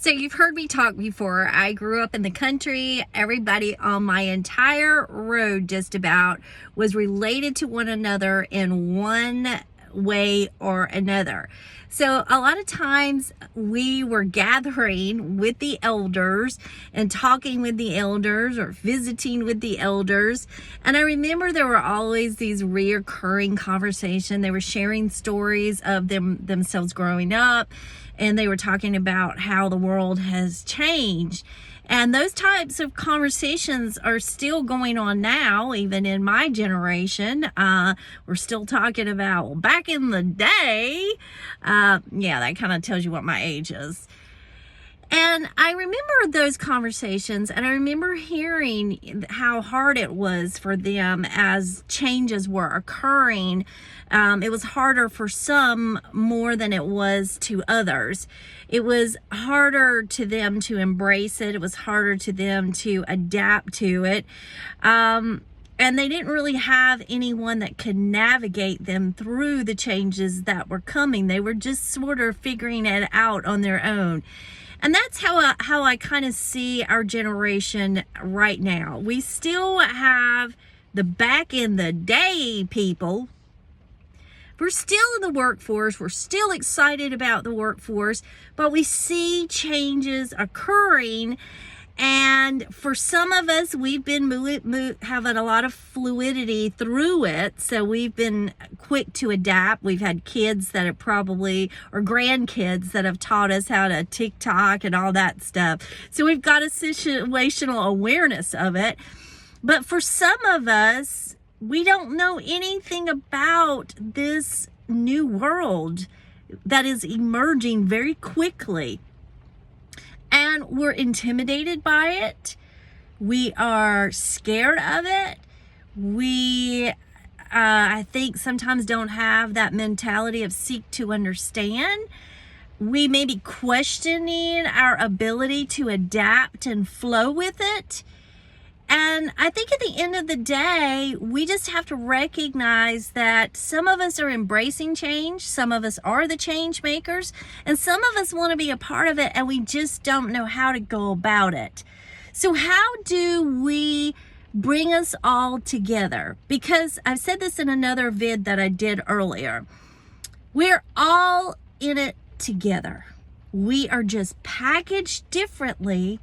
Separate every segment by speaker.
Speaker 1: So you've heard me talk before. I grew up in the country. Everybody on my entire road just about was related to one another in one way or another. So a lot of times we were gathering with the elders and talking with the elders or visiting with the elders. And I remember there were always these reoccurring conversations. They were sharing stories of themselves growing up, and they were talking about how the world has changed. And those types of conversations are still going on now, even in my generation. We're still talking about, well, back in the day. Yeah, that kind of tells you what my age is. And I remember those conversations, and I remember hearing how hard it was for them as changes were occurring. It was harder for some more than it was to others. It was harder to them to embrace it. It was harder to them to adapt to it. And they didn't really have anyone that could navigate them through the changes that were coming. They were just sort of figuring it out on their own. And that's how I kind of see our generation right now. We still have the back in the day people. We're still in the workforce. We're still excited about the workforce, but we see changes occurring. And for some of us, we've been having a lot of fluidity through it. So we've been quick to adapt. We've had kids that have probably, or grandkids that have taught us how to TikTok and all that stuff. So we've got a situational awareness of it. But for some of us, we don't know anything about this new world that is emerging very quickly. And we're intimidated by it. We are scared of it. We, I think, sometimes don't have that mentality of seek to understand. We may be questioning our ability to adapt and flow with it. And I think at the end of the day, we just have to recognize that some of us are embracing change, some of us are the change makers, and some of us want to be a part of it, and we just don't know how to go about it. So how do we bring us all together? Because I've said this in another vid that I did earlier. We're all in it together. We are just packaged differently.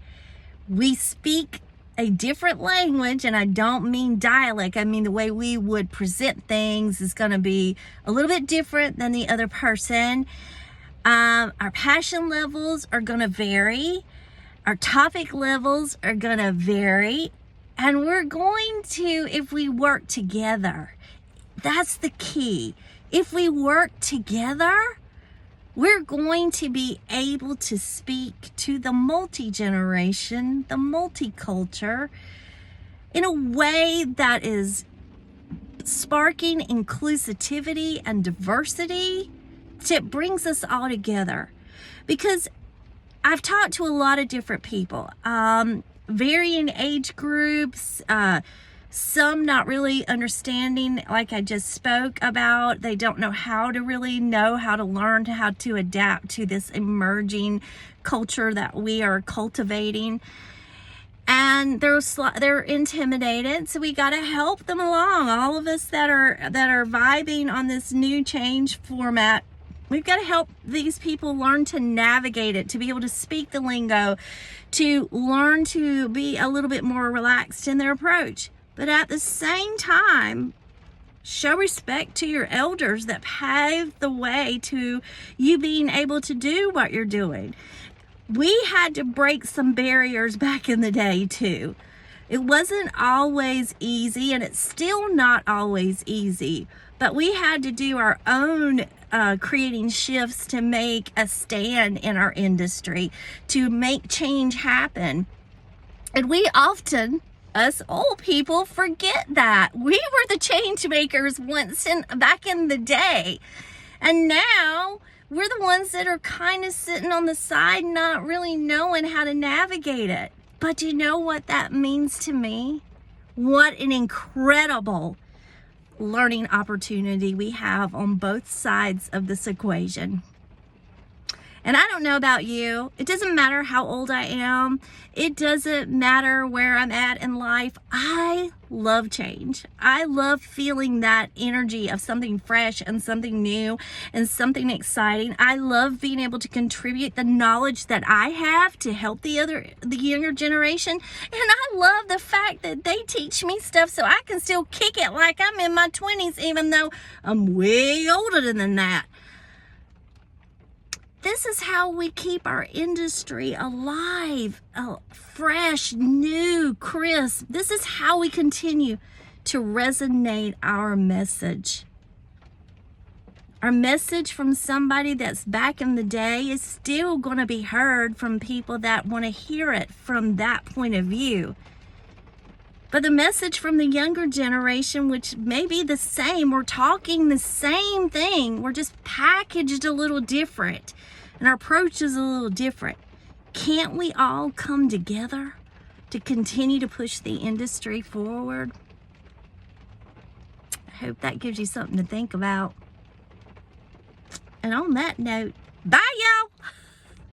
Speaker 1: We speak a different language, and I don't mean dialect. I mean the way we would present things is going to be a little bit different than the other person. Our passion levels are going to vary. Our topic levels are going to vary. And we're going to, if we work together, that's the key. If we work together, we're going to be able to speak to the multi-generation, the multicultural, in a way that is sparking inclusivity and diversity that brings us all together. Because I've talked to a lot of different people, varying age groups, some not really understanding, like I just spoke about. They don't know how to really know how to learn how to adapt to this emerging culture that we are cultivating. And they're intimidated, so we got to help them along. All of us that are vibing on this new change format, we've got to help these people learn to navigate it, to be able to speak the lingo, to learn to be a little bit more relaxed in their approach. But at the same time, show respect to your elders that paved the way to you being able to do what you're doing. We had to break some barriers back in the day too. It wasn't always easy, and it's still not always easy, but we had to do our own creating shifts to make a stand in our industry, to make change happen. And we often, us old people, forget that we were the change makers back in the day, and now we're the ones that are kind of sitting on the side, not really knowing how to navigate it. But you know what that means to me? What an incredible learning opportunity we have on both sides of this equation. And I don't know about you. It doesn't matter how old I am. It doesn't matter where I'm at in life. I love change. I love feeling that energy of something fresh and something new and something exciting. I love being able to contribute the knowledge that I have to help the younger generation. And I love the fact that they teach me stuff so I can still kick it like I'm in my 20s, even though I'm way older than that. This is how we keep our industry alive, fresh, new, crisp. This is how we continue to resonate our message. Our message from somebody that's back in the day is still going to be heard from people that want to hear it from that point of view. But the message from the younger generation, which may be the same, we're talking the same thing, we're just packaged a little different, and our approach is a little different. Can't we all come together to continue to push the industry forward? I hope that gives you something to think about. And on that note, bye y'all!